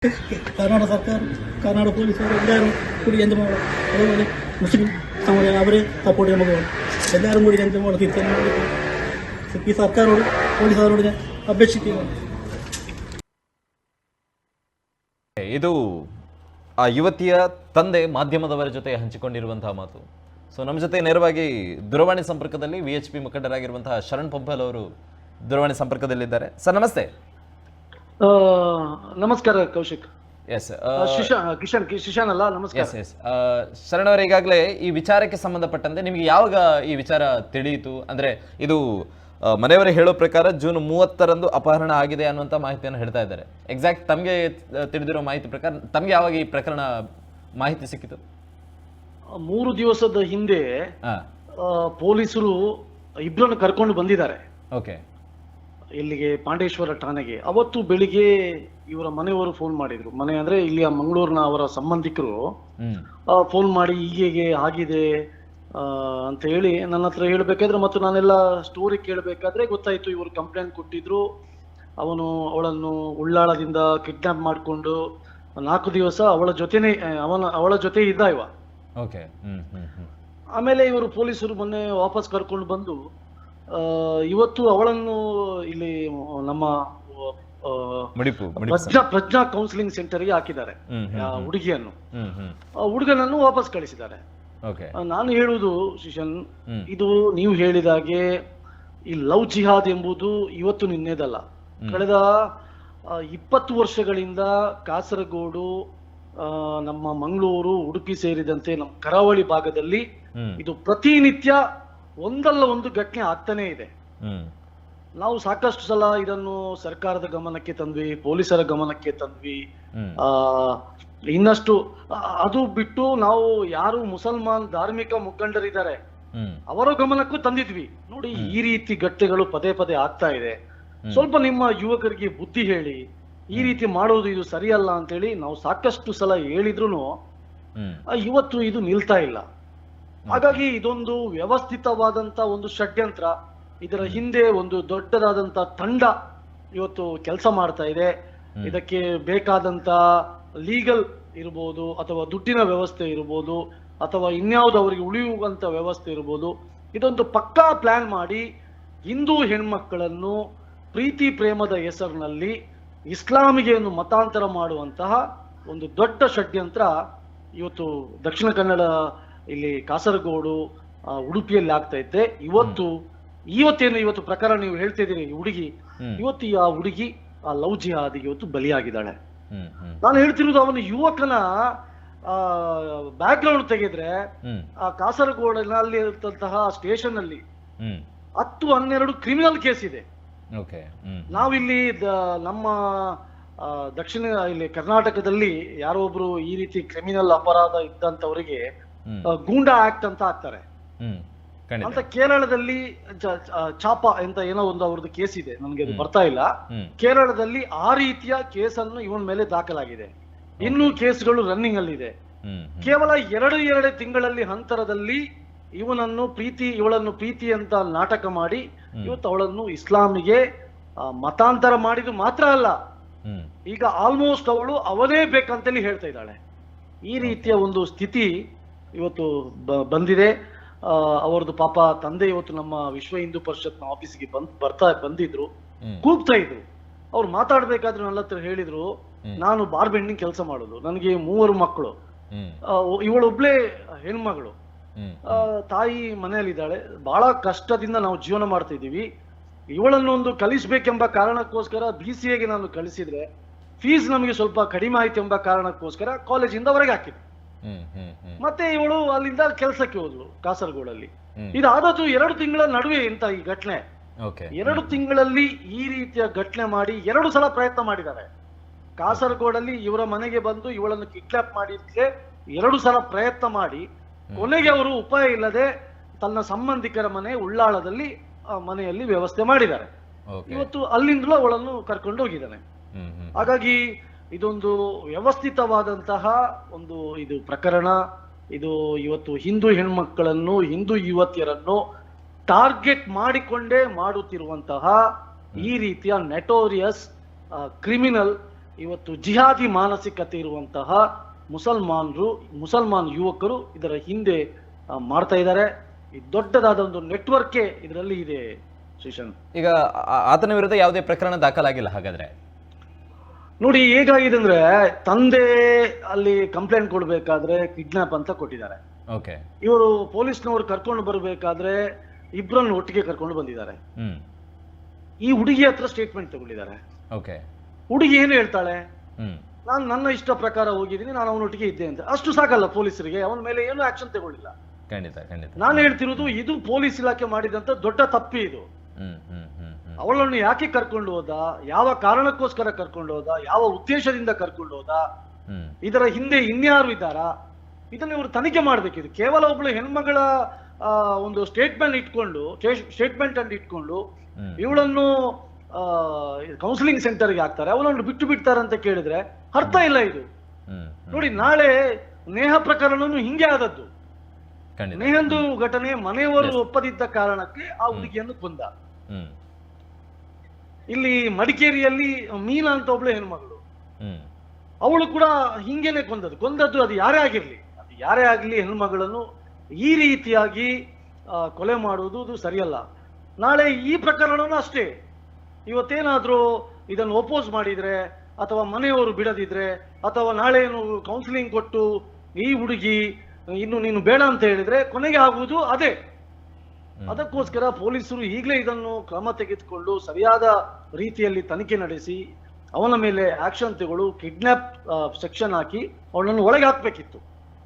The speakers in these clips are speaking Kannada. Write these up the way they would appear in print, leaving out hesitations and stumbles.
ಕರ್ನಾಟಕ ಸರ್ಕಾರ, ಕರ್ನಾಟಕ ಪೊಲೀಸರು ಎಲ್ಲರೂ ಕೂಡಿ ಎಂತ ಮಾಡೋದು, ಮುಸ್ಲಿಂ ಸಮಾಜ ಅವರೇ ಸಪೋರ್ಟ್ ಮಗಳು ಎಲ್ಲರೂ ಕೂಡಿ ಎಂತ ಮಾಡೋದು. ಈ ಸರ್ಕಾರವರು ಪೊಲೀಸರವರಿಗೆ ಅಭ್ಯರ್ಥಿಕೆ ಇದು ಆ ಯುವತಿಯ ತಂದೆ ಮಾಧ್ಯಮದವರ ಜೊತೆ ಹಂಚಿಕೊಂಡಿರುವಂತಹ ಮಾತು. ಸೊ ನಮ್ಮ ಜೊತೆ ನೇರವಾಗಿ ದೂರವಾಣಿ ಸಂಪರ್ಕದಲ್ಲಿ VHP ಮುಖಂಡರಾಗಿರುವಂತಹ ಶರಣ್ ಪೊಬ್ಬಲ್ ಅವರು ದೂರವಾಣಿ ಸಂಪರ್ಕದಲ್ಲಿದ್ದಾರೆ. ಸರ್ ನಮಸ್ತೆ. ನಮಸ್ಕಾರ ಕೌಶಿಕ್. ಎಸ್ ಕಿಶನ್ ಅಲ್ಲ, ನಮಸ್ಕಾರ. ಎಸ್ ಶರಣ್ ಅವರೇ, ಈಗಾಗಲೇ ಈ ವಿಚಾರಕ್ಕೆ ಸಂಬಂಧಪಟ್ಟಂತೆ ನಿಮಗೆ ಯಾವಾಗ ಈ ವಿಚಾರ ತಿಳಿಯಿತು? ಅಂದ್ರೆ ಇದು ಮನೆಯವರೇ ಹೇಳೋ ಪ್ರಕಾರ ಜೂನ್ 30ರಂದು ಅಪಹರಣ ಆಗಿದೆ ಅನ್ನುವಂಥ ಮಾಹಿತಿಯನ್ನು ಹೇಳ್ತಾ ಇದ್ದಾರೆ. ಎಕ್ಸಾಕ್ಟ್ ತಮಗೆ ತಿಳಿದಿರೋ ಮಾಹಿತಿ ಪ್ರಕಾರ ತಮಗೆ ಯಾವಾಗ ಈ ಪ್ರಕರಣ ಮಾಹಿತಿ ಸಿಕ್ಕಿತು? 3 ದಿವಸದ ಹಿಂದೆ ಪೊಲೀಸರು ಇಬ್ಬರನ್ನು ಕರ್ಕೊಂಡು ಬಂದಿದ್ದಾರೆ. ಓಕೆ. ಇಲ್ಲಿಗೆ ಪಾಂಡೇಶ್ವರ ಠಾಣೆಗೆ. ಅವತ್ತು ಬೆಳಿಗ್ಗೆ ಇವರ ಮನೆಯವರು ಫೋನ್ ಮಾಡಿದ್ರು. ಮನೆ ಅಂದ್ರೆ ಇಲ್ಲಿಯ ಮಂಗಳೂರಿನ ಅವರ ಸಂಬಂಧಿಕರು ಫೋನ್ ಮಾಡಿ ಹೀಗೆ ಆಗಿದೆ ಅಂತ ಹೇಳಿ ನನ್ನ ಹತ್ರ ಹೇಳ್ಬೇಕಾದ್ರೆ, ಮತ್ತು ನಾನೆಲ್ಲ ಸ್ಟೋರಿ ಕೇಳಬೇಕಾದ್ರೆ ಗೊತ್ತಾಯ್ತು ಇವರು ಕಂಪ್ಲೇಂಟ್ ಕೊಟ್ಟಿದ್ರು. ಅವಳನ್ನು ಉಳ್ಳಾಳದಿಂದ ಕಿಡ್ನಾಪ್ ಮಾಡಿಕೊಂಡು 4 ದಿವಸ ಅವಳ ಜೊತೆ ಇದ್ದ ಇವ. ಆಮೇಲೆ ಇವರು ಪೊಲೀಸರು ಮೊನ್ನೆ ವಾಪಸ್ ಕರ್ಕೊಂಡು ಬಂದು ಇವತ್ತು ಅವಳನ್ನು ಇಲ್ಲಿ ನಮ್ಮ ಪ್ರಜ್ಞಾ ಕೌನ್ಸಿಲಿಂಗ್ ಸೆಂಟರ್ಗೆ ಹಾಕಿದ್ದಾರೆ. ಹುಡುಗಿಯನ್ನು, ಹುಡುಗನನ್ನು ವಾಪಸ್ ಕಳಿಸಿದ್ದಾರೆ. ನಾನು ಹೇಳುವುದು ಶಿಶನ್, ಇದು ನೀವು ಹೇಳಿದಾಗೆ ಈ ಲವ್ ಜಿಹಾದ್ ಎಂಬುದು ಇವತ್ತು ನಿನ್ನೆದಲ್ಲ. ಕಳೆದ 20 ವರ್ಷಗಳಿಂದ ಕಾಸರಗೋಡು, ನಮ್ಮ ಮಂಗಳೂರು, ಉಡುಪಿ ಸೇರಿದಂತೆ ನಮ್ಮ ಕರಾವಳಿ ಭಾಗದಲ್ಲಿ ಇದು ಪ್ರತಿನಿತ್ಯ ಒಂದಲ್ಲ ಒಂದು ಘಟನೆ ಆಗ್ತಾನೆ ಇದೆ. ನಾವು ಸಾಕಷ್ಟು ಸಲ ಇದನ್ನು ಸರ್ಕಾರದ ಗಮನಕ್ಕೆ ತಂದ್ವಿ, ಪೊಲೀಸರ ಗಮನಕ್ಕೆ ತಂದ್ವಿ. ಇನ್ನಷ್ಟು ಅದು ಬಿಟ್ಟು ನಾವು ಯಾರು ಮುಸಲ್ಮಾನ್ ಧಾರ್ಮಿಕ ಮುಖಂಡರಿದ್ದಾರೆ ಅವರ ಗಮನಕ್ಕೂ ತಂದಿದ್ವಿ. ನೋಡಿ, ಈ ರೀತಿ ಘಟನೆಗಳು ಪದೇ ಪದೇ ಆಗ್ತಾ ಇದೆ. ಸ್ವಲ್ಪ ನಿಮ್ಮ ಯುವಕರಿಗೆ ಬುದ್ಧಿ ಹೇಳಿ, ಈ ರೀತಿ ಮಾಡೋದು ಇದು ಸರಿಯಲ್ಲ ಅಂತೇಳಿ ನಾವು ಸಾಕಷ್ಟು ಸಲ ಹೇಳಿದ್ರು ಇವತ್ತು ಇದು ನಿಲ್ತಾ ಇಲ್ಲ. ಹಾಗಾಗಿ ಇದೊಂದು ವ್ಯವಸ್ಥಿತವಾದಂತ ಒಂದು ಷಡ್ಯಂತ್ರ, ಇದರ ಹಿಂದೆ ಒಂದು ದೊಡ್ಡದಾದಂತ ತಂಡ ಇವತ್ತು ಕೆಲಸ ಮಾಡ್ತಾ ಇದೆ. ಇದಕ್ಕೆ ಬೇಕಾದಂತ ಲೀಗಲ್ ಇರ್ಬೋದು, ಅಥವಾ ದುಡ್ಡಿನ ವ್ಯವಸ್ಥೆ ಇರ್ಬೋದು, ಅಥವಾ ಇನ್ಯಾವುದು ಅವರಿಗೆ ಉಳಿಯುವಂತ ವ್ಯವಸ್ಥೆ ಇರ್ಬೋದು. ಇದೊಂದು ಪಕ್ಕಾ ಪ್ಲಾನ್ ಮಾಡಿ ಹಿಂದೂ ಹೆಣ್ಮಕ್ಕಳನ್ನು ಪ್ರೀತಿ ಪ್ರೇಮದ ಹೆಸರಿನಲ್ಲಿ ಇಸ್ಲಾಮಿಗೆ ಮತಾಂತರ ಮಾಡುವಂತಹ ಒಂದು ದೊಡ್ಡ ಷಡ್ಯಂತ್ರ ಇವತ್ತು ದಕ್ಷಿಣ ಕನ್ನಡ, ಇಲ್ಲಿ ಕಾಸರಗೋಡು, ಉಡುಪಿಯಲ್ಲಿ ಆಗ್ತಾ ಇತ್ತೆ. ಇವತ್ತು ಪ್ರಕಾರ ನೀವು ಹೇಳ್ತಿದ್ದೀರಿ, ಹುಡುಗಿ ಇವತ್ತು ಆ ಹುಡುಗಿ ಆ ಲವ್ ಜಿಹಾದಿಗೆ ಇವತ್ತು ಬಲಿಯಾಗಿದ್ದಾಳೆ. ನಾನು ಹೇಳ್ತಿರೋದು ಅವನ ಯುವಕನ ಬ್ಯಾಕ್ ಗ್ರೌಂಡ್ ತೆಗೆದ್ರೆ ಆ ಕಾಸರಗೋಡಿನಲ್ಲಿ ಇರ್ತಂತಹ ಸ್ಟೇಷನ್ ಅಲ್ಲಿ 10-12 ಕ್ರಿಮಿನಲ್ ಕೇಸ್ ಇದೆ. ನಾವಿಲ್ಲಿ ನಮ್ಮ ದಕ್ಷಿಣ ಇಲ್ಲಿ ಕರ್ನಾಟಕದಲ್ಲಿ ಯಾರೋ ಒಬ್ರು ಈ ರೀತಿ ಕ್ರಿಮಿನಲ್ ಅಪರಾಧ ಇದ್ದಂತವರಿಗೆ ಗೂಂಡಾ ಆಕ್ಟ್ ಅಂತ ಹಾಕ್ತಾರೆ ಅಂತ. ಕೇರಳದಲ್ಲಿ ಚಾಪ ಅಂತ ಏನೋ ಒಂದು ಅವ್ರದ್ದು ಕೇಸ್ ಇದೆ, ನನ್ಗೆ ಅದು ಬರ್ತಾ ಇಲ್ಲ. ಕೇರಳದಲ್ಲಿ ಆ ರೀತಿಯ ಕೇಸನ್ನು ಇವನ್ ಮೇಲೆ ದಾಖಲಾಗಿದೆ. ಇನ್ನೂ ಕೇಸ್ಗಳು ರನ್ನಿಂಗ್ ಅಲ್ಲಿ ಇದೆ. ಕೇವಲ 2 ತಿಂಗಳಲ್ಲಿ ಹಂತರದಲ್ಲಿ ಇವಳನ್ನು ಪ್ರೀತಿ ಅಂತ ನಾಟಕ ಮಾಡಿ ಇವತ್ತು ಅವಳನ್ನು ಇಸ್ಲಾಮಿಗೆ ಮತಾಂತರ ಮಾಡಿದ್ದು ಮಾತ್ರ ಅಲ್ಲ, ಈಗ ಆಲ್ಮೋಸ್ಟ್ ಅವನೇ ಬೇಕಂತೇಳಿ ಹೇಳ್ತಾ ಇದ್ದಾಳೆ. ಈ ರೀತಿಯ ಒಂದು ಸ್ಥಿತಿ ಇವತ್ತು ಬಂದಿದೆ. ಅವರದ್ದು ಪಾಪ ತಂದೆ ಇವತ್ತು ನಮ್ಮ ವಿಶ್ವ ಹಿಂದೂ ಪರಿಷತ್ನ ಆಫೀಸ್ಗೆ ಬಂದಿದ್ರು, ಕೂಗ್ತಾ ಇದ್ರು. ಅವ್ರು ಮಾತಾಡ್ಬೇಕಾದ್ರೆ ನನ್ನ ಹತ್ರ ಹೇಳಿದ್ರು, ನಾನು ಬಾರ್ ಬೆಂಡಿಂಗ್ ಕೆಲಸ ಮಾಡೋದು, ನನಗೆ 3 ಮಕ್ಕಳು, ಇವಳೊಬ್ಳೆ ಹೆಣ್ಮಗಳು, ತಾಯಿ ಮನೆಯಲ್ಲಿದ್ದಾಳೆ, ಬಹಳ ಕಷ್ಟದಿಂದ ನಾವು ಜೀವನ ಮಾಡ್ತಾ ಇದ್ದೀವಿ. ಇವಳನ್ನು ಒಂದು ಕಲಿಸ್ಬೇಕೆಂಬ ಕಾರಣಕ್ಕೋಸ್ಕರ BCAಗೆ ನಾನು ಕಳಿಸಿದ್ರೆ ಫೀಸ್ ನಮಗೆ ಸ್ವಲ್ಪ ಕಡಿಮೆ ಆಯ್ತು ಎಂಬ ಕಾರಣಕ್ಕೋಸ್ಕರ ಕಾಲೇಜಿಂದ ಹೊರಗೆ ಹಾಕಿದ್ರು. ಮತ್ತೆ ಇವಳು ಅಲ್ಲಿಂದ ಕೆಲಸಕ್ಕೆ ಹೋದ್ಲು ಕಾಸರಗೋಡಲ್ಲಿ. ಇದಾದದ್ದು 2 ತಿಂಗಳ ನಡುವೆ ಇಂತ ಈ ಘಟನೆ. 2 ತಿಂಗಳಲ್ಲಿ ಈ ರೀತಿಯ ಘಟನೆ ಮಾಡಿ 2 ಸಲ ಪ್ರಯತ್ನ ಮಾಡಿದ್ದಾರೆ. ಕಾಸರಗೋಡಲ್ಲಿ ಇವರ ಮನೆಗೆ ಬಂದು ಇವಳನ್ನು ಕಿಡ್ನಾಪ್ ಮಾಡಿದ್ರೆ 2 ಸಲ ಪ್ರಯತ್ನ ಮಾಡಿ ಕೊನೆಗೆ ಅವರು ಉಪಾಯ ಇಲ್ಲದೆ ತನ್ನ ಸಂಬಂಧಿಕರ ಮನೆ ಉಳ್ಳಾಳದಲ್ಲಿ ಮನೆಯಲ್ಲಿ ವ್ಯವಸ್ಥೆ ಮಾಡಿದ್ದಾರೆ. ಇವತ್ತು ಅಲ್ಲಿಂದಲೂ ಅವಳನ್ನು ಕರ್ಕೊಂಡು ಹೋಗಿದ್ದಾನೆ. ಹಾಗಾಗಿ ಇದೊಂದು ವ್ಯವಸ್ಥಿತವಾದಂತಹ ಒಂದು ಇದು ಪ್ರಕರಣ. ಇದು ಇವತ್ತು ಹಿಂದೂ ಹೆಣ್ಮಕ್ಕಳನ್ನು, ಹಿಂದೂ ಯುವತಿಯರನ್ನು ಟಾರ್ಗೆಟ್ ಮಾಡಿಕೊಂಡೇ ಮಾಡುತ್ತಿರುವಂತಹ ಈ ರೀತಿಯ ನೆಟೋರಿಯಸ್ ಕ್ರಿಮಿನಲ್ ಇವತ್ತು ಜಿಹಾದಿ ಮಾನಸಿಕತೆ ಇರುವಂತಹ ಮುಸಲ್ಮಾನ್ ಯುವಕರು ಇದರ ಹಿಂದೆ ಮಾಡ್ತಾ ಇದ್ದಾರೆ. ಈ ದೊಡ್ಡದಾದ ಒಂದು ನೆಟ್ವರ್ಕೇ ಇದರಲ್ಲಿ ಇದೆ ಶ್ರೀಶನ್. ಈಗ ಆತನ ವಿರುದ್ಧ ಯಾವುದೇ ಪ್ರಕರಣ ದಾಖಲಾಗಿಲ್ಲ ಹಾಗಾದ್ರೆ? ನೋಡಿ ಹೇಗಾಗಿದೆ ಅಂದ್ರೆ, ತಂದೆ ಅಲ್ಲಿ ಕಂಪ್ಲೇಂಟ್ ಕೊಡ್ಬೇಕಾದ್ರೆ ಕಿಡ್ನಾಪ್ ಅಂತ ಕೊಟ್ಟಿದ್ದಾರೆ. ಓಕೆ. ಇವರು ಪೊಲೀಸ್ನವರು ಕರ್ಕೊಂಡು ಬರ್ಬೇಕಾದ್ರೆ ಇಬ್ಬರನ್ನು ಒಟ್ಟಿಗೆ ಕರ್ಕೊಂಡು ಬಂದಿದ್ದಾರೆ. ಈ ಹುಡುಗಿ ಹತ್ರ ಸ್ಟೇಟ್ಮೆಂಟ್ ತಗೊಂಡಿದ್ದಾರೆ. ಓಕೆ. ಹುಡುಗಿ ಏನು ಹೇಳ್ತಾಳೆ, ನಾನು ನನ್ನ ಇಷ್ಟ ಪ್ರಕಾರ ಹೋಗಿದ್ದೀನಿ, ನಾನು ಅವನೊಟ್ಟಿಗೆ ಇದ್ದೆ ಅಂತ. ಅಷ್ಟು ಸಾಕಲ್ಲ ಪೊಲೀಸರಿಗೆ, ಅವನ ಮೇಲೆ ಏನು ಆಕ್ಷನ್ ತಗೊಳ್ಳಿಲ್ಲ. ಖಂಡಿತ ಖಂಡಿತ. ನಾನು ಹೇಳ್ತಿರೋದು ಇದು ಪೊಲೀಸ್ ಇಲಾಖೆ ಮಾಡಿದಂತ ದೊಡ್ಡ ತಪ್ಪಿ ಇದು. ಅವಳನ್ನು ಯಾಕೆ ಕರ್ಕೊಂಡು ಹೋದ, ಯಾವ ಕಾರಣಕ್ಕೋಸ್ಕರ ಕರ್ಕೊಂಡು ಹೋದ, ಯಾವ ಉದ್ದೇಶದಿಂದ ಕರ್ಕೊಂಡು ಹೋದ, ಇದರ ಹಿಂದೆ ಇನ್ಯಾರು ಇದ್ದಾರಾ, ಇದನ್ನ ಇವರು ತನಿಖೆ ಮಾಡ್ಬೇಕಿದೆ. ಕೇವಲ ಒಬ್ಳು ಹೆಣ್ಮಗಳ ಒಂದು ಸ್ಟೇಟ್ಮೆಂಟ್ ಅನ್ನು ಇಟ್ಕೊಂಡು ಇವಳನ್ನು ಕೌನ್ಸಿಲಿಂಗ್ ಸೆಂಟರ್ಗೆ ಹಾಕ್ತಾರೆ, ಅವಳನ್ನು ಬಿಟ್ಟು ಬಿಡ್ತಾರೆ ಅಂತ ಕೇಳಿದ್ರೆ ಅರ್ಥ ಇಲ್ಲ ಇದು. ನೋಡಿ, ನಾಳೆ ನೇಹ ಪ್ರಕರಣನು ಹಿಂಗೆ ಆದದ್ದು. ನೇಹಂದು ಘಟನೆ ಮನೆಯವರು ಒಪ್ಪದಿದ್ದ ಕಾರಣಕ್ಕೆ ಆ ಹುಡುಗಿಯನ್ನು ಕೊಂದ. ಇಲ್ಲಿ ಮಡಿಕೇರಿಯಲ್ಲಿ ಮೀನಾ ಅಂತ ಒಬ್ಳು ಹೆಣ್ಮಗಳು, ಅವಳು ಕೂಡ ಹಿಂಗೇನೆ ಕೊಂದದ್ದು. ಅದು ಯಾರೇ ಆಗಿರ್ಲಿ ಹೆಣ್ಮಗಳನ್ನು ಈ ರೀತಿಯಾಗಿ ಕೊಲೆ ಮಾಡುವುದು ಸರಿಯಲ್ಲ. ನಾಳೆ ಈ ಪ್ರಕರಣನೂ ಅಷ್ಟೇ, ಇವತ್ತೇನಾದ್ರೂ ಇದನ್ನು ಒಪೋಸ್ ಮಾಡಿದ್ರೆ ಅಥವಾ ಮನೆಯವರು ಬಿಡದಿದ್ರೆ ಅಥವಾ ನಾಳೆ ಏನು ಕೌನ್ಸಿಲಿಂಗ್ ಕೊಟ್ಟು ಈ ಹುಡುಗಿ ಇನ್ನು ನೀನು ಬೇಡ ಅಂತ ಹೇಳಿದ್ರೆ ಕೊನೆಗೆ ಆಗುವುದು ಅದೇ. ಅದಕ್ಕೋಸ್ಕರ ಪೊಲೀಸರು ಈಗಲೇ ಇದನ್ನು ಕ್ರಮ ತೆಗೆದುಕೊಂಡು ಸರಿಯಾದ ರೀತಿಯಲ್ಲಿ ತನಿಖೆ ನಡೆಸಿ ಅವನ ಮೇಲೆ ಆಕ್ಷನ್ ತಗೊಳ್ಳು, ಕಿಡ್ನಾಪ್ ಸೆಕ್ಷನ್ ಹಾಕಿ ಅವನನ್ನು ಒಳಗೆ ಹಾಕ್ಬೇಕಿತ್ತು.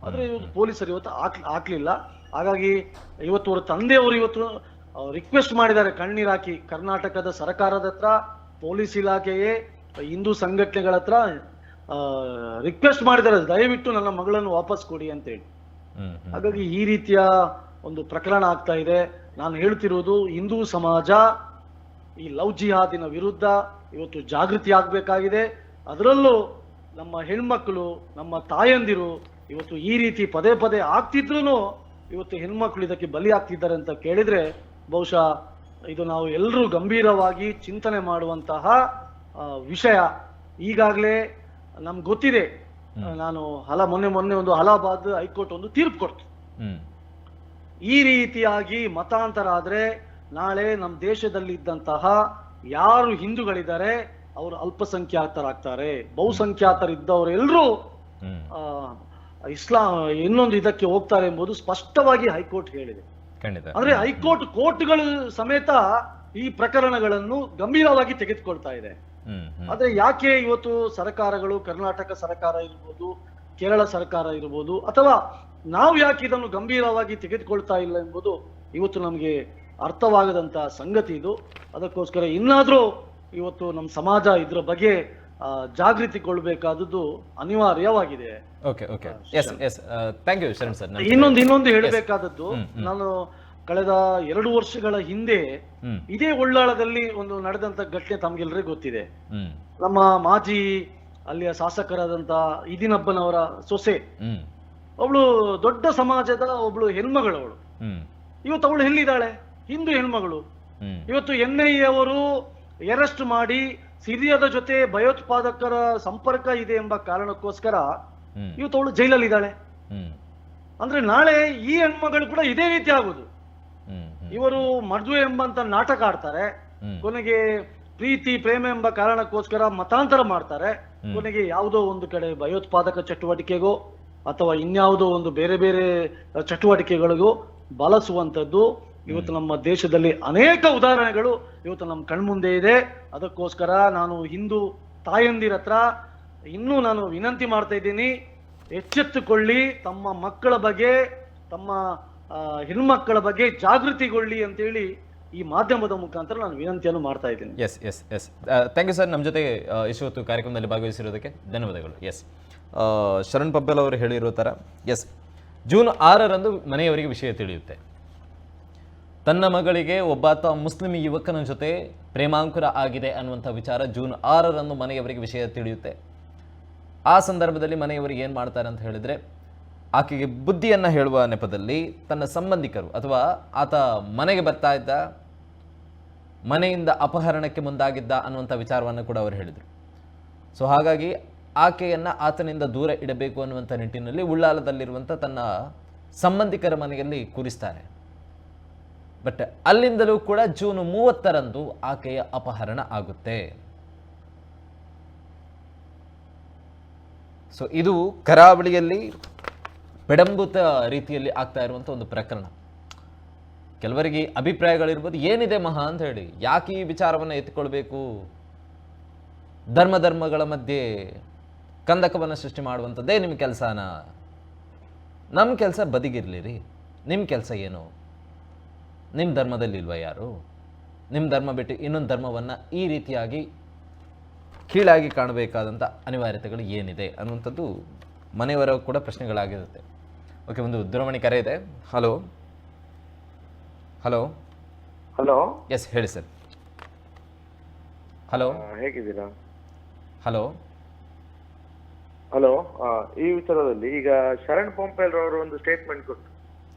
ಆದ್ರೆ ಪೊಲೀಸರು ಇವತ್ತು ಹಾಕ್ಲಿಲ್ಲ. ಹಾಗಾಗಿ ಇವತ್ತು ಅವರ ತಂದೆಯವರು ಇವತ್ತು ರಿಕ್ವೆಸ್ಟ್ ಮಾಡಿದ್ದಾರೆ, ಕಣ್ಣೀರ್ ಹಾಕಿ ಕರ್ನಾಟಕದ ಸರ್ಕಾರದ ಹತ್ರ, ಪೊಲೀಸ್ ಇಲಾಖೆಯೇ, ಹಿಂದೂ ಸಂಘಟನೆಗಳ ಹತ್ರ ರಿಕ್ವೆಸ್ಟ್ ಮಾಡಿದ್ದಾರೆ, ದಯವಿಟ್ಟು ನನ್ನ ಮಗಳನ್ನು ವಾಪಸ್ ಕೊಡಿ ಅಂತೇಳಿ. ಹಾಗಾಗಿ ಈ ರೀತಿಯ ಒಂದು ಪ್ರಕರಣ ಆಗ್ತಾ ಇದೆ. ನಾನು ಹೇಳ್ತಿರೋದು, ಹಿಂದೂ ಸಮಾಜ ಈ ಲವ್ ಜಿಹಾದಿನ ವಿರುದ್ಧ ಇವತ್ತು ಜಾಗೃತಿ ಆಗ್ಬೇಕಾಗಿದೆ. ಅದರಲ್ಲೂ ನಮ್ಮ ಹೆಣ್ಮಕ್ಳು, ನಮ್ಮ ತಾಯಂದಿರು ಇವತ್ತು ಈ ರೀತಿ ಪದೇ ಪದೇ ಆಗ್ತಿದ್ರು ಇವತ್ತು ಹೆಣ್ಮಕ್ಳು ಇದಕ್ಕೆ ಬಲಿ ಆಗ್ತಿದ್ದಾರೆ ಅಂತ ಕೇಳಿದ್ರೆ ಬಹುಶಃ ಇದು ನಾವು ಎಲ್ಲರೂ ಗಂಭೀರವಾಗಿ ಚಿಂತನೆ ಮಾಡುವಂತಹ ವಿಷಯ. ಈಗಾಗಲೇ ನಮ್ಗೆ ಗೊತ್ತಿದೆ, ನಾನು ಮೊನ್ನೆ ಒಂದು ಅಲಹಾಬಾದ್ ಹೈಕೋರ್ಟ್ ಒಂದು ತೀರ್ಪು ಕೊಡ್ತು. ಈ ರೀತಿಯಾಗಿ ಮತಾಂತರ ಆದ್ರೆ ನಾಳೆ ನಮ್ಮ ದೇಶದಲ್ಲಿದ್ದಂತಹ ಯಾರು ಹಿಂದೂಗಳಿದ್ದಾರೆ ಅವರು ಅಲ್ಪಸಂಖ್ಯಾತರಾಗ್ತಾರೆ, ಬಹುಸಂಖ್ಯಾತರಿದ್ದವರು ಎಲ್ಲರೂ ಇಸ್ಲಾಂ ಇನ್ನೊಂದು ಇದಕ್ಕೆ ಹೋಗ್ತಾರೆ ಎಂಬುದು ಸ್ಪಷ್ಟವಾಗಿ ಹೈಕೋರ್ಟ್ ಹೇಳಿದೆ. ಅಂದ್ರೆ ಕೋರ್ಟ್ಗಳು ಸಮೇತ ಈ ಪ್ರಕರಣಗಳನ್ನು ಗಂಭೀರವಾಗಿ ತೆಗೆದುಕೊಳ್ತಾ ಇದೆ. ಆದ್ರೆ ಯಾಕೆ ಇವತ್ತು ಸರ್ಕಾರಗಳು, ಕರ್ನಾಟಕ ಸರ್ಕಾರ ಇರ್ಬೋದು, ಕೇರಳ ಸರ್ಕಾರ ಇರ್ಬೋದು, ಅಥವಾ ನಾವು ಯಾಕೆ ಇದನ್ನು ಗಂಭೀರವಾಗಿ ತೆಗೆದುಕೊಳ್ತಾ ಇಲ್ಲ ಎಂಬುದು ಇವತ್ತು ನಮಗೆ ಅರ್ಥವಾಗದಂತ ಸಂಗತಿ ಇದು. ಅದಕ್ಕೋಸ್ಕರ ಇನ್ನಾದ್ರೂ ಇವತ್ತು ನಮ್ಮ ಸಮಾಜ ಇದ್ರ ಬಗ್ಗೆ ಜಾಗೃತಿಗೊಳ್ಬೇಕಾದದ್ದು ಅನಿವಾರ್ಯವಾಗಿದೆ. ಇನ್ನೊಂದು ಹೇಳಬೇಕಾದದ್ದು, ನಾನು ಕಳೆದ 2 ವರ್ಷಗಳ ಹಿಂದೆ ಇದೇ ಉಳ್ಳಾಳದಲ್ಲಿ ಒಂದು ನಡೆದಂತ ಘಟನೆ ತಮ್ಗೆಲ್ರಿಗೂ ಗೊತ್ತಿದೆ. ನಮ್ಮ ಮಾಜಿ ಅಲ್ಲಿಯ ಶಾಸಕರಾದಂತ ಇದಿನಬ್ಬನವರ ಸೊಸೆ, ಅವಳು ದೊಡ್ಡ ಸಮಾಜದ ಒಬ್ಳು ಹೆಣ್ಮಗಳವಳು. ಇವತ್ತು ಅವಳು ಎಲ್ಲಿದ್ದಾಳೆ? ಹಿಂದೂ ಹೆಣ್ಮಗಳು. ಇವತ್ತು NIA ಅವರು ಅರೆಸ್ಟ್ ಮಾಡಿ ಸಿರಿಯದ ಜೊತೆ ಭಯೋತ್ಪಾದಕರ ಸಂಪರ್ಕ ಇದೆ ಎಂಬ ಕಾರಣಕ್ಕೋಸ್ಕರ ಇವತ್ತು ಅವಳು ಜೈಲಲ್ಲಿ ಇದ್ದಾಳೆ. ಅಂದ್ರೆ ನಾಳೆ ಈ ಹೆಣ್ಮಗಳು ಕೂಡ ಇದೇ ರೀತಿ ಆಗುದು. ಇವರು ಮದುವೆ ಎಂಬಂತ ನಾಟಕ ಆಡ್ತಾರೆ, ಕೊನೆಗೆ ಪ್ರೀತಿ ಪ್ರೇಮ ಎಂಬ ಕಾರಣಕ್ಕೋಸ್ಕರ ಮತಾಂತರ ಮಾಡ್ತಾರೆ, ಕೊನೆಗೆ ಯಾವುದೋ ಒಂದು ಕಡೆ ಭಯೋತ್ಪಾದಕ ಚಟುವಟಿಕೆಗೋ ಅಥವಾ ಇನ್ಯಾವುದೋ ಒಂದು ಬೇರೆ ಬೇರೆ ಚಟುವಟಿಕೆಗಳಿಗೂ ಬಳಸುವಂಥದ್ದು ಇವತ್ತು ನಮ್ಮ ದೇಶದಲ್ಲಿ ಅನೇಕ ಉದಾಹರಣೆಗಳು ಇವತ್ತು ನಮ್ಮ ಕಣ್ಮುಂದೆ ಇದೆ. ಅದಕ್ಕೋಸ್ಕರ ನಾನು ಹಿಂದೂ ತಾಯಂದಿರ ಹತ್ರ ಇನ್ನೂ ನಾನು ವಿನಂತಿ ಮಾಡ್ತಾ ಇದ್ದೀನಿ, ಎಚ್ಚೆತ್ತುಕೊಳ್ಳಿ, ತಮ್ಮ ಮಕ್ಕಳ ಬಗ್ಗೆ, ತಮ್ಮ ಹೆಣ್ಮಕ್ಕಳ ಬಗ್ಗೆ ಜಾಗೃತಿಗೊಳ್ಳಿ ಅಂತೇಳಿ ಈ ಮಾಧ್ಯಮದ ಮುಖಾಂತರ ನಾನು ವಿನಂತಿಯನ್ನು ಮಾಡ್ತಾ ಇದ್ದೀನಿ. ಎಸ್ ಥ್ಯಾಂಕ್ ಯು ಸರ್, ನಮ್ಮ ಜೊತೆ ಇಷ್ಟೊತ್ತು ಕಾರ್ಯಕ್ರಮದಲ್ಲಿ ಭಾಗವಹಿಸಿರೋದಕ್ಕೆ ಧನ್ಯವಾದಗಳು. ಶರಣ್ ಪಬ್ಬಲ್ ಅವರು ಹೇಳಿರೋ ಥರ ಜೂನ್ 6ರಂದು ಮನೆಯವರಿಗೆ ವಿಷಯ ತಿಳಿಯುತ್ತೆ. ತನ್ನ ಮಗಳಿಗೆ ಒಬ್ಬಾತ ಮುಸ್ಲಿಂ ಯುವಕನ ಜೊತೆ ಪ್ರೇಮಾಂಕುರ ಆಗಿದೆ ಅನ್ನುವಂಥ ವಿಚಾರ ಜೂನ್ 6ರಂದು ಮನೆಯವರಿಗೆ ವಿಷಯ ತಿಳಿಯುತ್ತೆ. ಆ ಸಂದರ್ಭದಲ್ಲಿ ಮನೆಯವರಿಗೆ ಏನು ಮಾಡ್ತಾರೆ ಅಂತ ಹೇಳಿದರೆ, ಆಕೆಗೆ ಬುದ್ಧಿಯನ್ನು ಹೇಳುವ ನೆಪದಲ್ಲಿ ತನ್ನ ಸಂಬಂಧಿಕರು ಅಥವಾ ಆತ ಮನೆಗೆ ಬರ್ತಾ ಇದ್ದ, ಮನೆಯಿಂದ ಅಪಹರಣಕ್ಕೆ ಮುಂದಾಗಿದ್ದ ಅನ್ನುವಂಥ ವಿಚಾರವನ್ನು ಕೂಡ ಅವರು ಹೇಳಿದರು. ಸೊ ಹಾಗಾಗಿ ಆಕೆಯನ್ನು ಆತನಿಂದ ದೂರ ಇಡಬೇಕು ಅನ್ನುವಂಥ ನಿಟ್ಟಿನಲ್ಲಿ ಉಳ್ಳಾಲದಲ್ಲಿರುವಂಥ ತನ್ನ ಸಂಬಂಧಿಕರ ಮನೆಯಲ್ಲಿ ಕೂರಿಸ್ತಾರೆ. ಬಟ್ ಅಲ್ಲಿಂದಲೂ ಕೂಡ ಜೂನ್ 30ರಂದು ಆಕೆಯ ಅಪಹರಣ ಆಗುತ್ತೆ. ಸೊ ಇದು ಕರಾವಳಿಯಲ್ಲಿ ಬೆಡಂಬುತ ರೀತಿಯಲ್ಲಿ ಆಗ್ತಾ ಇರುವಂಥ ಒಂದು ಪ್ರಕರಣ. ಕೆಲವರಿಗೆ ಅಭಿಪ್ರಾಯಗಳಿರ್ಬೋದು, ಏನಿದೆ ಮಹಾ ಅಂತ ಹೇಳಿ, ಯಾಕೆ ಈ ವಿಚಾರವನ್ನು ಎತ್ತಿಕೊಳ್ಬೇಕು, ಧರ್ಮಗಳ ಮಧ್ಯೆ ಕಂದಕವನ್ನು ಸೃಷ್ಟಿ ಮಾಡುವಂಥದ್ದೇ ನಿಮ್ಮ ಕೆಲಸನ? ನಮ್ಮ ಕೆಲಸ ಬದಿಗಿರಲಿ ರೀ, ನಿಮ್ಮ ಕೆಲಸ ಏನು? ನಿಮ್ಮ ಧರ್ಮದಲ್ಲಿಲ್ವ ಯಾರು? ನಿಮ್ಮ ಧರ್ಮ ಬಿಟ್ಟು ಇನ್ನೊಂದು ಧರ್ಮವನ್ನು ಈ ರೀತಿಯಾಗಿ ಕೀಳಾಗಿ ಕಾಣಬೇಕಾದಂಥ ಅನಿವಾರ್ಯತೆಗಳು ಏನಿದೆ ಅನ್ನುವಂಥದ್ದು ಮನೆಯವರ ಕೂಡ ಪ್ರಶ್ನೆಗಳಾಗಿರುತ್ತೆ. ಓಕೆ, ಒಂದು ದೂರವಾಣಿ ಕರೆ ಇದೆ. Hello hello hello. ಎಸ್, ಹೇಳಿ ಸರ್. ಹಲೋ, ಹೇಗಿದ್ದೀರಾ? Hello hello. ಈ ವಿಚಾರದಲ್ಲಿ ಈಗ ಶರಣ್ ಪೊಂಪೆಲ್ ಅವರು ಒಂದು ಸ್ಟೇಟ್ಮೆಂಟ್ ಕೊಟ್ಟು.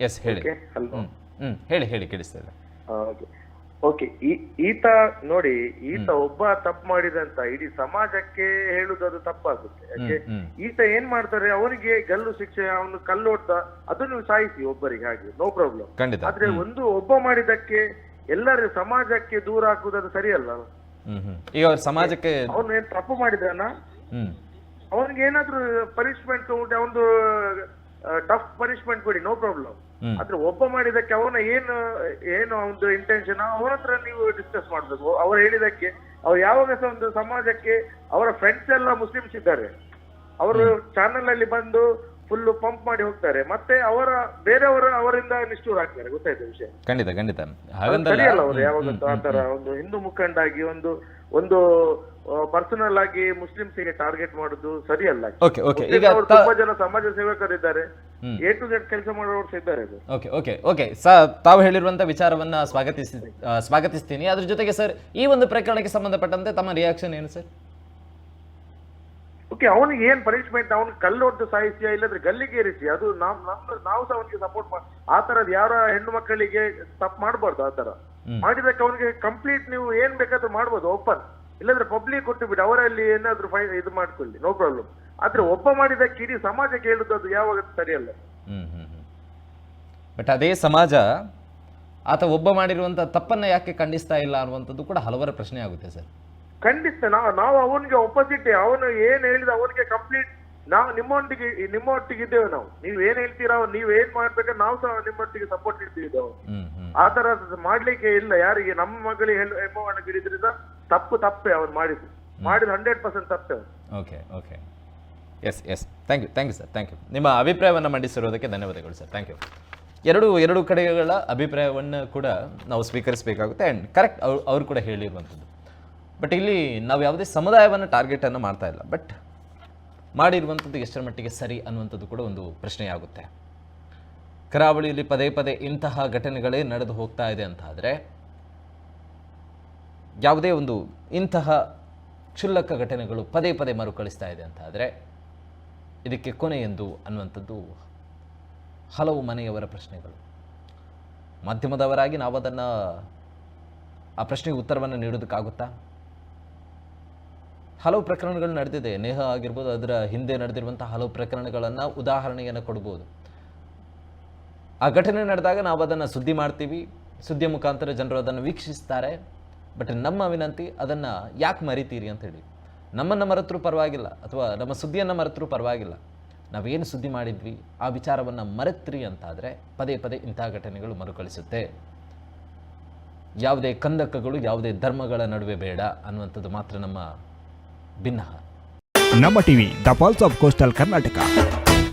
ಎಸ್, ಹೇಳಿ. ಹಲೋ. ಹೇಳಿ ಕೇಳಿಸ್ತದೆ. ಓಕೆ, ಈತ ನೋಡಿ, ಈತ ಒಬ್ಬ ತಪ್ಪು ಮಾಡಿದಂತ ಇಡೀ ಸಮಾಜಕ್ಕೆ ಹೇಳುದು ಅದು ತಪ್ಪಾಗುತ್ತೆ. ಯಾಕೆ ಈತ ಏನ್ ಮಾಡ್ತಾರೆ, ಅವನಿಗೆ ಗಲ್ಲು ಶಿಕ್ಷೆ, ಅವನು ಕಲ್ಲೋಡ್ದ, ಅದನ್ನು ಸಾಯಿಸಿ ಒಬ್ಬರಿಗೆ, ಹಾಗೆ ನೋ ಪ್ರಾಬ್ಲಮ್. ಆದ್ರೆ ಒಬ್ಬ ಮಾಡಿದಕ್ಕೆ ಎಲ್ಲರ ಸಮಾಜಕ್ಕೆ ದೂರ ಹಾಕುದು ಅದು ಸರಿಯಲ್ಲ. ಈಗ ಅವ್ರ ಸಮಾಜಕ್ಕೆ ಅವನು ಏನ್ ತಪ್ಪು ಮಾಡಿದಾನ, ಅವನಿಗೆ ಏನಾದ್ರೂ ಪನಿಷ್ಮೆಂಟ್ ಉಂಟು, ಅವನು ಟಫ್ ಪನಿಷ್ಮೆಂಟ್ ಕೊಡಿ, ನೋ ಪ್ರಾಬ್ಲಮ್. ಆದ್ರೆ ಒಬ್ಬ ಮಾಡಿದಕ್ಕೆ ಅವನ ಏನು ಒಂದು ಇಂಟೆನ್ಷನ್, ಅವನ ಹತ್ರ ನೀವು ಡಿಸ್ಕಸ್ ಮಾಡ್ಬೇಕು. ಅವ್ರು ಹೇಳಿದಕ್ಕೆ ಅವ್ರು ಯಾವಾಗ ಸಹ ಒಂದು ಸಮಾಜಕ್ಕೆ, ಅವರ ಫ್ರೆಂಡ್ಸ್ ಎಲ್ಲ ಮುಸ್ಲಿಮ್ಸ್ ಇದ್ದಾರೆ, ಅವರು ಚಾನೆಲ್ ಅಲ್ಲಿ ಬಂದು ಫುಲ್ ಪಂಪ್ ಮಾಡಿ ಹೋಗ್ತಾರೆ, ಮತ್ತೆ ಬೇರೆಯವರು ಅವರಿಂದ ನಿಷ್ಠೂರ ಆಗ್ತಾರೆ. ಗೊತ್ತಾಯ್ತು ವಿಷಯ? ಖಂಡಿತ ಸರಿಯಲ್ಲ. ಅವರು ಯಾವಾಗ ಆತರ ಒಂದು ಹಿಂದೂ ಮುಖಂಡಾಗಿ ಒಂದು ಪರ್ಸನಲ್ ಆಗಿ ಮುಸ್ಲಿಮ್ಸ್ಗೆ ಟಾರ್ಗೆಟ್ ಮಾಡುದು ಸರಿಯಲ್ಲ. ತುಂಬಾ ಜನ ಸಮಾಜ ಸೇವಕರಿದ್ದಾರೆ, A to Z ಕೆಲಸ ಮಾಡೋರು ಇದ್ದಾರೆ. ಓಕೆ, ತಾವು ಹೇಳಿರುವಂತ ವಿಚಾರವನ್ನ ಸ್ವಾಗತಿಸ್ತೀನಿ. ಅದ್ರ ಜೊತೆಗೆ ಸರ್, ಈ ಒಂದು ಪ್ರಕರಣಕ್ಕೆ ಸಂಬಂಧಪಟ್ಟಂತೆ ತಮ್ಮ ರಿಯಾಕ್ಷನ್ ಏನು ಸರ್? ಓಕೆ, ಅವನಿಗೆ ಏನ್ ಪನಿಷ್ಮೆಂಟ್, ಅವ್ನು ಕಲ್ಲೊಡ್ದು ಸಾಯಿಸಿಯಾ ಇಲ್ಲದ್ರೆ ಗಲ್ಲಿಗೆ ಏರಿಸಿ, ಅದು ನಾವು ಸಹ ಅವನಿಗೆ ಸಪೋರ್ಟ್ ಮಾಡಿ. ಆ ತರದ್ ಯಾರ ಹೆಣ್ಣು ಮಕ್ಕಳಿಗೆ ತಪ್ಪು ಮಾಡಬಾರ್ದು. ಆ ತರ ಮಾಡಿದಕ್ಕೆ ಅವನಿಗೆ ಕಂಪ್ಲೀಟ್ ನೀವು ಏನ್ ಬೇಕಾದ್ರೂ ಮಾಡ್ಬೋದು, ಓಪನ್, ಇಲ್ಲಾಂದ್ರೆ ಪಬ್ಲಿಕ್ ಕೊಟ್ಟು ಬಿಡಿ, ಅವರಲ್ಲಿ ಏನಾದ್ರು ಇದು ಮಾಡ್ಕೊಳ್ಳಿ, ನೋ ಪ್ರಾಬ್ಲಮ್. ಆದ್ರೆ ಒಬ್ಬ ಮಾಡಿದಕ್ಕೆ ಇಡೀ ಸಮಾಜಕ್ಕೆ ಹೇಳುದು ಅದು ಯಾವಾಗ ಸರಿಯಲ್ಲ. ಬಟ್ ಅದೇ ಸಮಾಜ ಆತ ಒಬ್ಬ ಮಾಡಿರುವಂತ ತಪ್ಪನ್ನ ಯಾಕೆ ಖಂಡಿಸ್ತಾ ಇಲ್ಲ ಅನ್ನುವಂಥದ್ದು ಕೂಡ ಹಲವರ ಪ್ರಶ್ನೆ ಆಗುತ್ತೆ ಸರ್. ಖಂಡಿತ ನಾವು ಅವನಿಗೆ ಒಪ್ಪೋಸಿಟ್, ಅವನು ಏನ್ ಹೇಳಿದ ಅವನಿಗೆ ಕಂಪ್ಲೀಟ್, ನಾವು ನಿಮ್ಮೊಟ್ಟಿಗೆ ಇದ್ದೇವೆ. ನಾವು ನೀವ್ ಏನ್ ಹೇಳ್ತೀರಾ, ನೀವ್ ಏನ್ ಮಾಡ್ಬೇಕಾದ್ರೆ ನಾವು ಸಹ ನಿಮ್ಮೊಟ್ಟಿಗೆ ಸಪೋರ್ಟ್ ಇರ್ತೀವಿ. ಆ ತರ ಮಾಡ್ಲಿಕ್ಕೆ ಇಲ್ಲ ಯಾರಿಗೆ. ನಮ್ಮ ಮಗಳಿಗೆ ಹೆಮ್ಮವನ್ನು ಗಿಡಿದ್ರಿಂದ ತಪ್ಪೇ ಅವ್ರು ಮಾಡಿದ್ದು 100% ತಪ್ಪೇ. Okay, yes, thank you sir, thank you. ನಿಮ್ಮ ಅಭಿಪ್ರಾಯವನ್ನು ಮಂಡಿಸಿರೋದಕ್ಕೆ ಧನ್ಯವಾದಗಳು ಸರ್, ಥ್ಯಾಂಕ್ ಯು. ಎರಡು ಕಡೆಗಳ ಅಭಿಪ್ರಾಯವನ್ನು ಕೂಡ ನಾವು ಸ್ವೀಕರಿಸಬೇಕಾಗುತ್ತೆ. ಆ್ಯಂಡ್ ಕರೆಕ್ಟ್, ಅವ್ರು ಕೂಡ ಹೇಳಿರುವಂಥದ್ದು. ಬಟ್ ಇಲ್ಲಿ ನಾವು ಯಾವುದೇ ಸಮುದಾಯವನ್ನು ಟಾರ್ಗೆಟನ್ನು ಮಾಡ್ತಾ ಇಲ್ಲ, ಬಟ್ ಮಾಡಿರುವಂಥದ್ದು ಎಷ್ಟರ ಮಟ್ಟಿಗೆ ಸರಿ ಅನ್ನುವಂಥದ್ದು ಕೂಡ ಒಂದು ಪ್ರಶ್ನೆಯಾಗುತ್ತೆ. ಕರಾವಳಿಯಲ್ಲಿ ಪದೇ ಇಂತಹ ಘಟನೆಗಳೇ ನಡೆದು ಹೋಗ್ತಾ ಇದೆ ಅಂತ ಆದರೆ, ಯಾವುದೇ ಒಂದು ಇಂತಹ ಕ್ಷುಲ್ಲಕ ಘಟನೆಗಳು ಪದೇ ಮರುಕಳಿಸ್ತಾ ಇದೆ ಅಂತ ಆದರೆ, ಇದಕ್ಕೆ ಕೊನೆ ಎಂದು ಅನ್ನುವಂಥದ್ದು ಹಲವು ಮನೆಯವರ ಪ್ರಶ್ನೆಗಳು. ಮಾಧ್ಯಮದವರಾಗಿ ನಾವು ಅದನ್ನು, ಆ ಪ್ರಶ್ನೆಗೆ ಉತ್ತರವನ್ನು ನೀಡೋದಕ್ಕಾಗುತ್ತಾ? ಹಲವು ಪ್ರಕರಣಗಳು ನಡೆದಿದೆ. ನೇಹ ಆಗಿರ್ಬೋದು, ಅದರ ಹಿಂದೆ ನಡೆದಿರುವಂಥ ಹಲವು ಪ್ರಕರಣಗಳನ್ನು ಉದಾಹರಣೆಯನ್ನು ಕೊಡ್ಬೋದು. ಆ ಘಟನೆ ನಡೆದಾಗ ನಾವು ಅದನ್ನು ಸುದ್ದಿ ಮಾಡ್ತೀವಿ, ಸುದ್ದಿಯ ಮುಖಾಂತರ ಜನರು ಅದನ್ನು ವೀಕ್ಷಿಸ್ತಾರೆ. ಬಟ್ ನಮ್ಮ ವಿನಂತಿ, ಅದನ್ನು ಯಾಕೆ ಮರಿತೀರಿ ಅಂತೇಳಿ. ನಮ್ಮನ್ನು ಮರೆತರೂ ಪರವಾಗಿಲ್ಲ, ಅಥವಾ ನಮ್ಮ ಸುದ್ದಿಯನ್ನು ಮರೆತರೂ ಪರವಾಗಿಲ್ಲ, ನಾವೇನು ಸುದ್ದಿ ಮಾಡಿದ್ವಿ ಆ ವಿಚಾರವನ್ನು ಮರೆತ್ರಿ ಅಂತಾದರೆ ಪದೇ ಇಂಥ ಘಟನೆಗಳು ಮರುಕಳಿಸುತ್ತೆ. ಯಾವುದೇ ಕಂದಕಗಳು ಯಾವುದೇ ಧರ್ಮಗಳ ನಡುವೆ ಬೇಡ ಅನ್ನುವಂಥದ್ದು ಮಾತ್ರ ನಮ್ಮ ಭಿನ್ನ. ನಮ್ಮ TV, the pulse of coastal Karnataka.